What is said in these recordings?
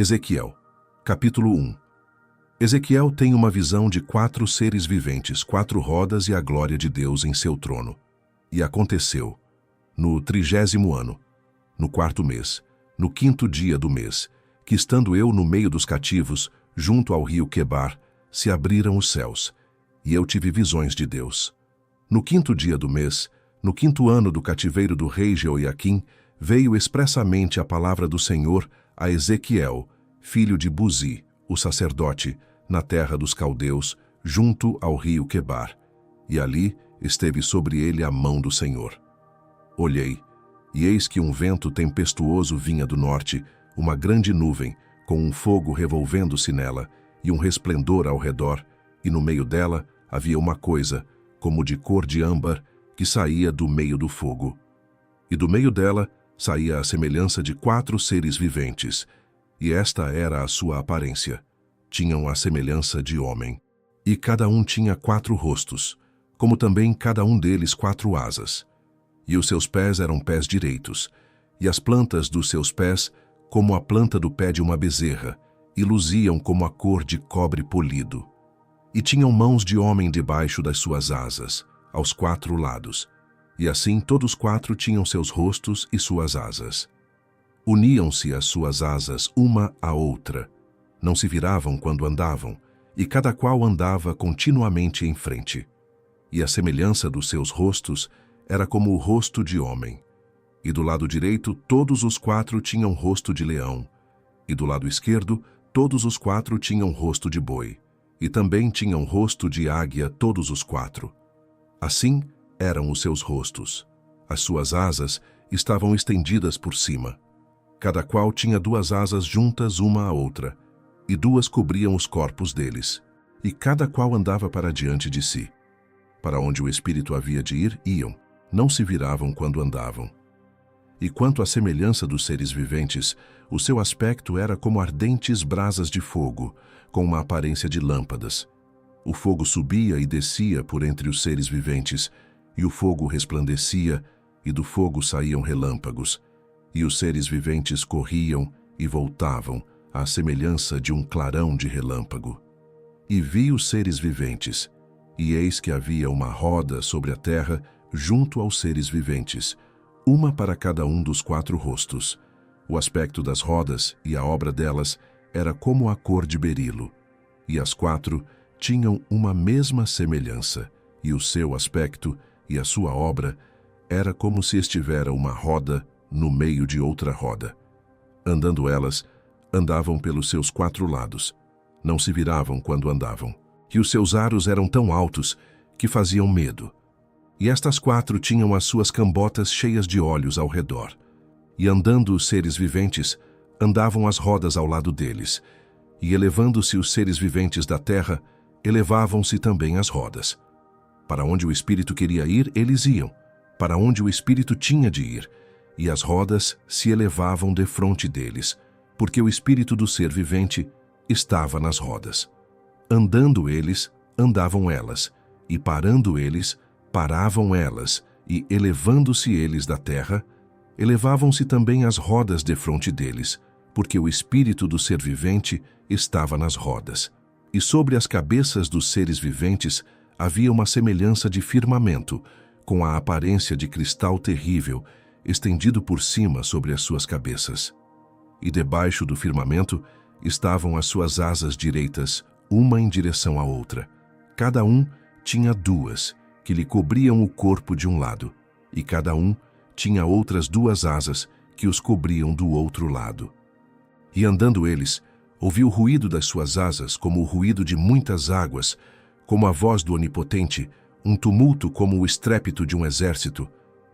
Ezequiel, capítulo 1. Ezequiel tem uma visão de 4 seres viventes, 4 rodas e a glória de Deus em seu trono. E aconteceu, no 30º ano, no 4º mês, no 5º dia do mês, que estando eu no meio dos cativos, junto ao rio Quebar, se abriram os céus, e eu tive visões de Deus. No 5º dia do mês, no 5º ano do cativeiro do rei Jeoiaquim, veio expressamente a palavra do Senhor a Ezequiel, filho de Buzi, o sacerdote, na terra dos caldeus, junto ao rio Quebar, e ali esteve sobre ele a mão do Senhor. Olhei, e eis que um vento tempestuoso vinha do norte, uma grande nuvem, com um fogo revolvendo-se nela, e um resplendor ao redor, e no meio dela havia uma coisa, como de cor de âmbar, que saía do meio do fogo. E do meio dela saía a semelhança de 4 seres viventes, e esta era a sua aparência. Tinham a semelhança de homem. E cada um tinha 4 rostos, como também cada um deles 4 asas. E os seus pés eram pés direitos, e as plantas dos seus pés como a planta do pé de uma bezerra, e luziam como a cor de cobre polido. E tinham mãos de homem debaixo das suas asas, aos 4 lados. E assim todos 4 tinham seus rostos e suas asas. Uniam-se as suas asas uma à outra, não se viravam quando andavam, e cada qual andava continuamente em frente. E a semelhança dos seus rostos era como o rosto de homem. E do lado direito todos os 4 tinham rosto de leão, e do lado esquerdo todos os 4 tinham rosto de boi, e também tinham rosto de águia todos os 4. Assim eram os seus rostos. As suas asas estavam estendidas por cima. Cada qual tinha 2 asas juntas uma à outra, e 2 cobriam os corpos deles, e cada qual andava para diante de si. Para onde o espírito havia de ir, iam, não se viravam quando andavam. E quanto à semelhança dos seres viventes, o seu aspecto era como ardentes brasas de fogo, com uma aparência de lâmpadas. O fogo subia e descia por entre os seres viventes, e o fogo resplandecia, e do fogo saíam relâmpagos, e os seres viventes corriam e voltavam, à semelhança de um clarão de relâmpago. E vi os seres viventes, e eis que havia uma roda sobre a terra junto aos seres viventes, uma para cada um dos 4 rostos. O aspecto das rodas e a obra delas era como a cor de berilo, e as 4 tinham uma mesma semelhança, e o seu aspecto e a sua obra era como se estivera uma roda no meio de outra roda. Andando elas, andavam pelos seus 4 lados, não se viravam quando andavam, e os seus aros eram tão altos que faziam medo. E estas 4 tinham as suas cambotas cheias de olhos ao redor. E andando os seres viventes, andavam as rodas ao lado deles, e elevando-se os seres viventes da terra, elevavam-se também as rodas. Para onde o espírito queria ir, eles iam, para onde o espírito tinha de ir, e as rodas se elevavam defronte deles, porque o espírito do ser vivente estava nas rodas. Andando eles, andavam elas, e parando eles, paravam elas, e elevando-se eles da terra, elevavam-se também as rodas defronte deles, porque o espírito do ser vivente estava nas rodas. E sobre as cabeças dos seres viventes havia uma semelhança de firmamento, com a aparência de cristal terrível, estendido por cima sobre as suas cabeças. E debaixo do firmamento estavam as suas asas direitas, uma em direção à outra. Cada um tinha 2, que lhe cobriam o corpo de um lado, e cada um tinha outras 2 asas que os cobriam do outro lado. E andando eles, ouvi o ruído das suas asas como o ruído de muitas águas, como a voz do Onipotente, um tumulto como o estrépito de um exército.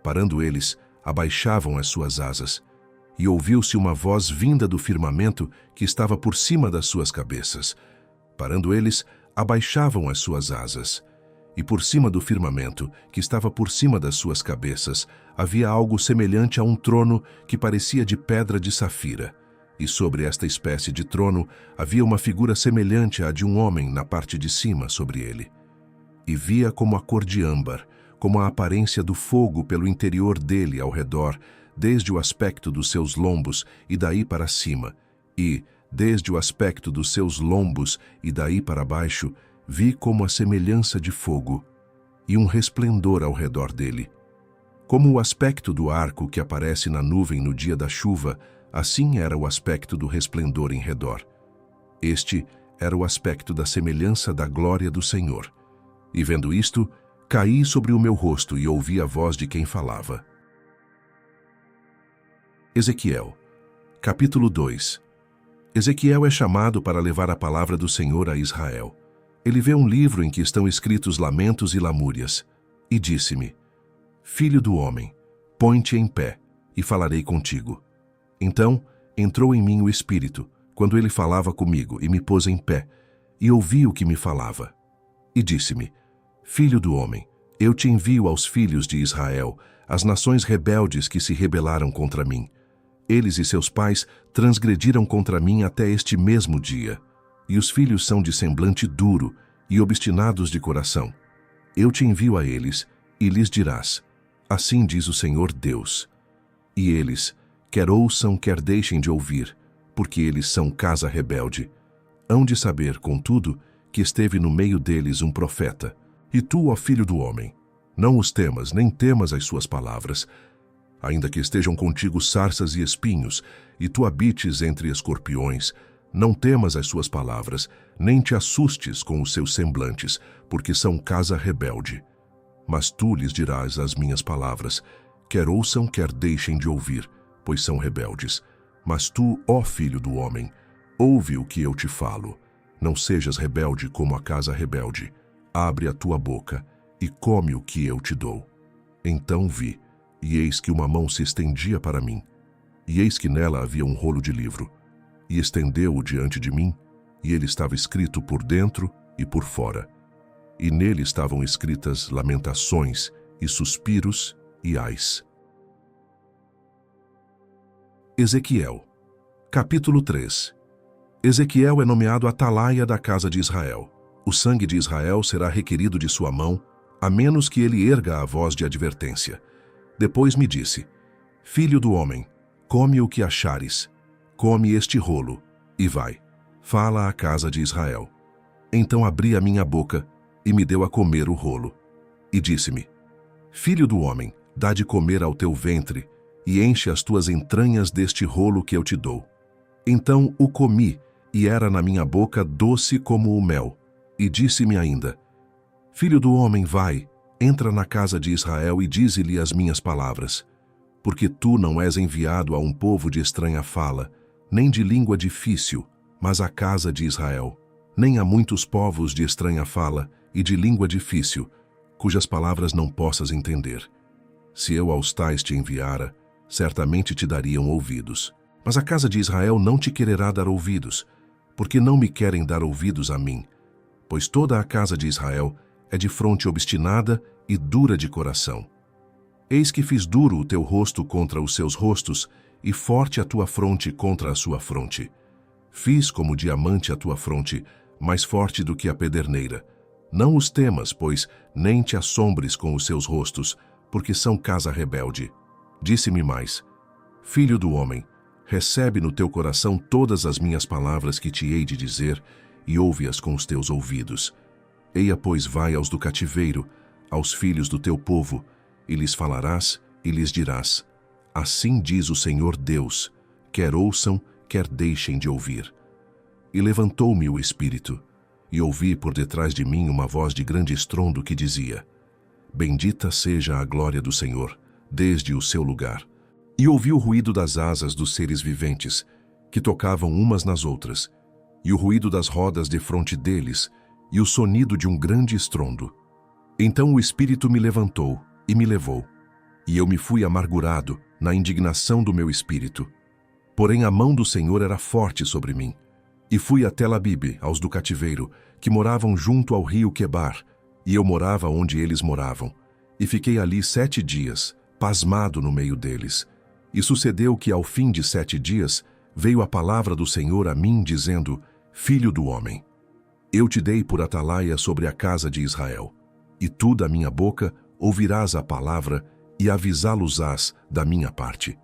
Parando eles, abaixavam as suas asas, e ouviu-se uma voz vinda do firmamento que estava por cima das suas cabeças. Parando eles, abaixavam as suas asas. E por cima do firmamento, que estava por cima das suas cabeças, havia algo semelhante a um trono que parecia de pedra de safira. E sobre esta espécie de trono havia uma figura semelhante à de um homem na parte de cima sobre ele. E via como a cor de âmbar, como a aparência do fogo pelo interior dele ao redor, desde o aspecto dos seus lombos e daí para cima, e, desde o aspecto dos seus lombos e daí para baixo, vi como a semelhança de fogo, e um resplendor ao redor dele. Como o aspecto do arco que aparece na nuvem no dia da chuva, assim era o aspecto do resplendor em redor. Este era o aspecto da semelhança da glória do Senhor. E vendo isto, caí sobre o meu rosto e ouvi a voz de quem falava. Ezequiel, capítulo 2. Ezequiel é chamado para levar a palavra do Senhor a Israel. Ele vê um livro em que estão escritos lamentos e lamúrias, e disse-me: Filho do homem, põe-te em pé, e falarei contigo. Então entrou em mim o Espírito, quando ele falava comigo, e me pôs em pé, e ouvi o que me falava. E disse-me: Filho do homem, eu te envio aos filhos de Israel, as nações rebeldes que se rebelaram contra mim. Eles e seus pais transgrediram contra mim até este mesmo dia, e os filhos são de semblante duro e obstinados de coração. Eu te envio a eles, e lhes dirás: Assim diz o Senhor Deus. E eles, quer ouçam, quer deixem de ouvir, porque eles são casa rebelde. Hão de saber, contudo, que esteve no meio deles um profeta. E tu, ó filho do homem, não os temas, nem temas as suas palavras, ainda que estejam contigo sarças e espinhos, e tu habites entre escorpiões, não temas as suas palavras, nem te assustes com os seus semblantes, porque são casa rebelde. Mas tu lhes dirás as minhas palavras, quer ouçam, quer deixem de ouvir, pois são rebeldes. Mas tu, ó filho do homem, ouve o que eu te falo. Não sejas rebelde como a casa rebelde. Abre a tua boca e come o que eu te dou. Então vi, e eis que uma mão se estendia para mim, e eis que nela havia um rolo de livro, e estendeu-o diante de mim, e ele estava escrito por dentro e por fora, e nele estavam escritas lamentações e suspiros e ais. Ezequiel, capítulo 3. Ezequiel é nomeado atalaia da casa de Israel. O sangue de Israel será requerido de sua mão, a menos que ele erga a voz de advertência. Depois me disse: Filho do homem, come o que achares, come este rolo, e vai, fala à casa de Israel. Então abri a minha boca, e me deu a comer o rolo. E disse-me: Filho do homem, dá de comer ao teu ventre, e enche as tuas entranhas deste rolo que eu te dou. Então o comi, e era na minha boca doce como o mel. E disse-me ainda: Filho do homem, vai, entra na casa de Israel e dize-lhe as minhas palavras. Porque tu não és enviado a um povo de estranha fala, nem de língua difícil, mas à casa de Israel, nem a muitos povos de estranha fala e de língua difícil, cujas palavras não possas entender. Se eu aos tais te enviara, certamente te dariam ouvidos. Mas a casa de Israel não te quererá dar ouvidos, porque não me querem dar ouvidos a mim, pois toda a casa de Israel é de fronte obstinada e dura de coração. Eis que fiz duro o teu rosto contra os seus rostos, e forte a tua fronte contra a sua fronte. Fiz como diamante a tua fronte, mais forte do que a pederneira. Não os temas, pois nem te assombres com os seus rostos, porque são casa rebelde. Disse-me mais: Filho do homem, recebe no teu coração todas as minhas palavras que te hei de dizer, e ouve-as com os teus ouvidos. Eia, pois, vai aos do cativeiro, aos filhos do teu povo, e lhes falarás, e lhes dirás: Assim diz o Senhor Deus, quer ouçam, quer deixem de ouvir. E levantou-me o Espírito, e ouvi por detrás de mim uma voz de grande estrondo que dizia: Bendita seja a glória do Senhor, desde o seu lugar. E ouvi o ruído das asas dos seres viventes, que tocavam umas nas outras, e o ruído das rodas defronte deles, e o sonido de um grande estrondo. Então o Espírito me levantou e me levou, e eu me fui amargurado na indignação do meu espírito. Porém a mão do Senhor era forte sobre mim, e fui até Labibe, aos do cativeiro, que moravam junto ao rio Quebar, e eu morava onde eles moravam, e fiquei ali 7 dias, pasmado no meio deles. E sucedeu que ao fim de 7 dias veio a palavra do Senhor a mim, dizendo: Filho do homem, eu te dei por atalaia sobre a casa de Israel, e tu da minha boca ouvirás a palavra e avisá-los-ás da minha parte.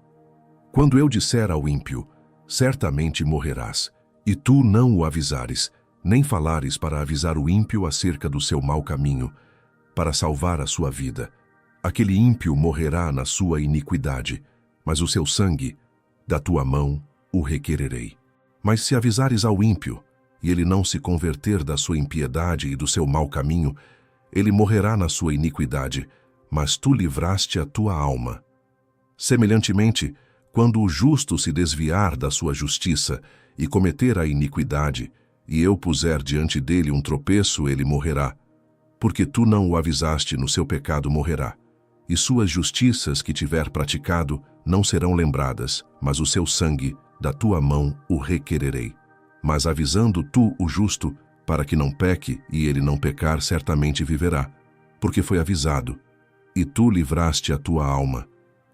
Quando eu disser ao ímpio: certamente morrerás, e tu não o avisares, nem falares para avisar o ímpio acerca do seu mau caminho, para salvar a sua vida, aquele ímpio morrerá na sua iniquidade, mas o seu sangue, da tua mão, o requererei. Mas se avisares ao ímpio, e ele não se converter da sua impiedade e do seu mau caminho, ele morrerá na sua iniquidade, mas tu livraste a tua alma. Semelhantemente, quando o justo se desviar da sua justiça e cometer a iniquidade, e eu puser diante dele um tropeço, ele morrerá. Porque tu não o avisaste, no seu pecado morrerá. E suas justiças que tiver praticado não serão lembradas, mas o seu sangue, da tua mão, o requererei. Mas avisando tu o justo, para que não peque, e ele não pecar, certamente viverá, porque foi avisado. E tu livraste a tua alma.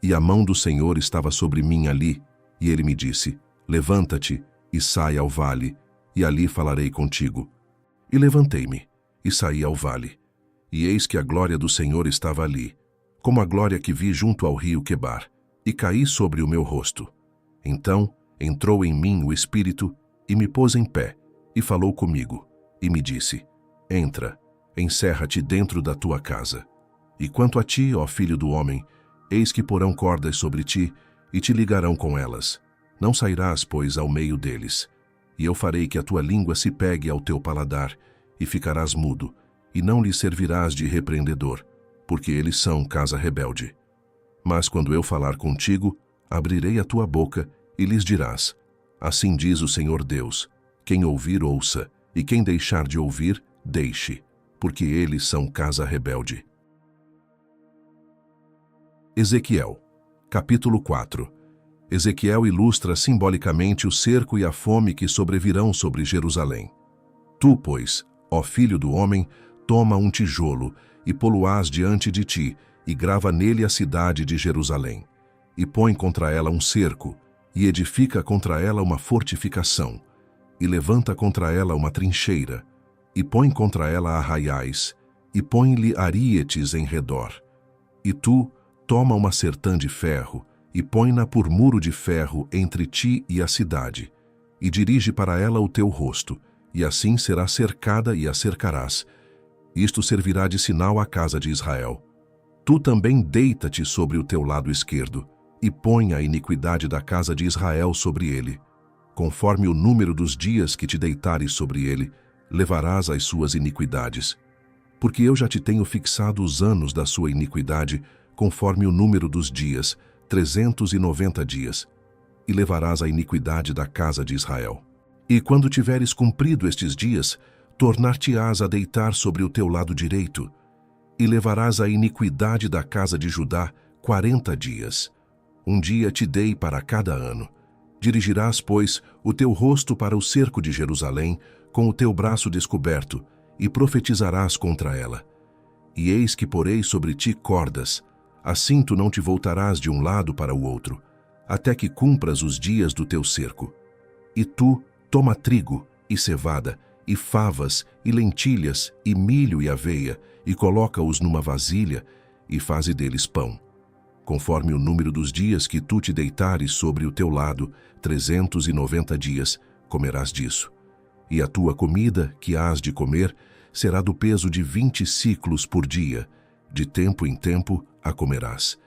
E a mão do Senhor estava sobre mim ali, e ele me disse, levanta-te e sai ao vale, e ali falarei contigo. E levantei-me, e saí ao vale. E eis que a glória do Senhor estava ali, como a glória que vi junto ao rio Quebar, e caí sobre o meu rosto. Então entrou em mim o Espírito, e me pôs em pé, e falou comigo, e me disse, entra, encerra-te dentro da tua casa. E quanto a ti, ó filho do homem, eis que porão cordas sobre ti, e te ligarão com elas. Não sairás, pois, ao meio deles. E eu farei que a tua língua se pegue ao teu paladar, e ficarás mudo, e não lhes servirás de repreendedor, porque eles são casa rebelde. Mas quando eu falar contigo, abrirei a tua boca, e lhes dirás, assim diz o Senhor Deus, quem ouvir, ouça, e quem deixar de ouvir, deixe, porque eles são casa rebelde. Ezequiel, capítulo 4. Ezequiel ilustra simbolicamente o cerco e a fome que sobrevirão sobre Jerusalém. Tu, pois, ó filho do homem, toma um tijolo, e pô-lo-ás diante de ti, e grava nele a cidade de Jerusalém. E põe contra ela um cerco, e edifica contra ela uma fortificação, e levanta contra ela uma trincheira, e põe contra ela arraiais, e põe-lhe arietes em redor. E tu, toma uma sertã de ferro, e põe-na por muro de ferro entre ti e a cidade, e dirige para ela o teu rosto, e assim será cercada e a cercarás. Isto servirá de sinal à casa de Israel. Tu também deita-te sobre o teu lado esquerdo, e põe a iniquidade da casa de Israel sobre ele. Conforme o número dos dias que te deitares sobre ele, levarás as suas iniquidades. Porque eu já te tenho fixado os anos da sua iniquidade, conforme o número dos dias, 390 dias, e levarás a iniquidade da casa de Israel. E quando tiveres cumprido estes dias, tornar-te-ás a deitar sobre o teu lado direito, e levarás a iniquidade da casa de Judá 40 dias. Um dia te dei para cada ano. Dirigirás, pois, o teu rosto para o cerco de Jerusalém, com o teu braço descoberto, e profetizarás contra ela. E eis que porei sobre ti cordas, assim tu não te voltarás de um lado para o outro, até que cumpras os dias do teu cerco. E tu, toma trigo, e cevada, e favas, e lentilhas, e milho e aveia, e coloca-os numa vasilha, e faze deles pão. Conforme o número dos dias que tu te deitares sobre o teu lado, 390 dias, comerás disso. E a tua comida, que hás de comer, será do peso de 20 siclos por dia. De tempo em tempo a comerás.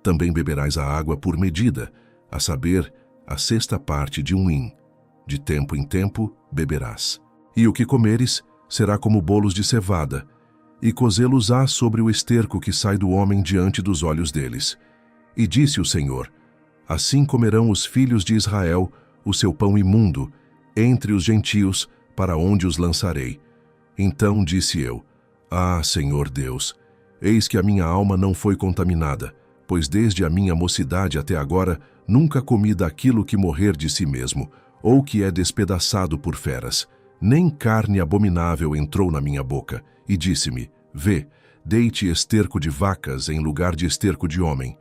Também beberás a água por medida, a saber, a sexta parte de um hin. De tempo em tempo beberás. E o que comeres será como bolos de cevada, e cozê-los-ás sobre o esterco que sai do homem diante dos olhos deles. E disse o Senhor, assim comerão os filhos de Israel o seu pão imundo, entre os gentios, para onde os lançarei. Então disse eu, ah, Senhor Deus, eis que a minha alma não foi contaminada, pois desde a minha mocidade até agora nunca comi daquilo que morrer de si mesmo, ou que é despedaçado por feras. Nem carne abominável entrou na minha boca, e disse-me, vê, dei-te esterco de vacas em lugar de esterco de homem,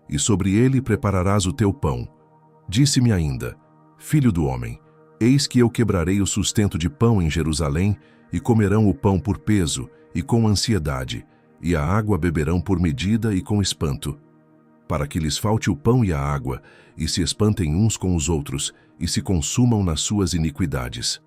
e sobre ele prepararás o teu pão. Disse-me ainda, filho do homem, eis que eu quebrarei o sustento de pão em Jerusalém, e comerão o pão por peso, e com ansiedade, e a água beberão por medida e com espanto. para que lhes falte o pão e a água, e se espantem uns com os outros, e se consumam nas suas iniquidades.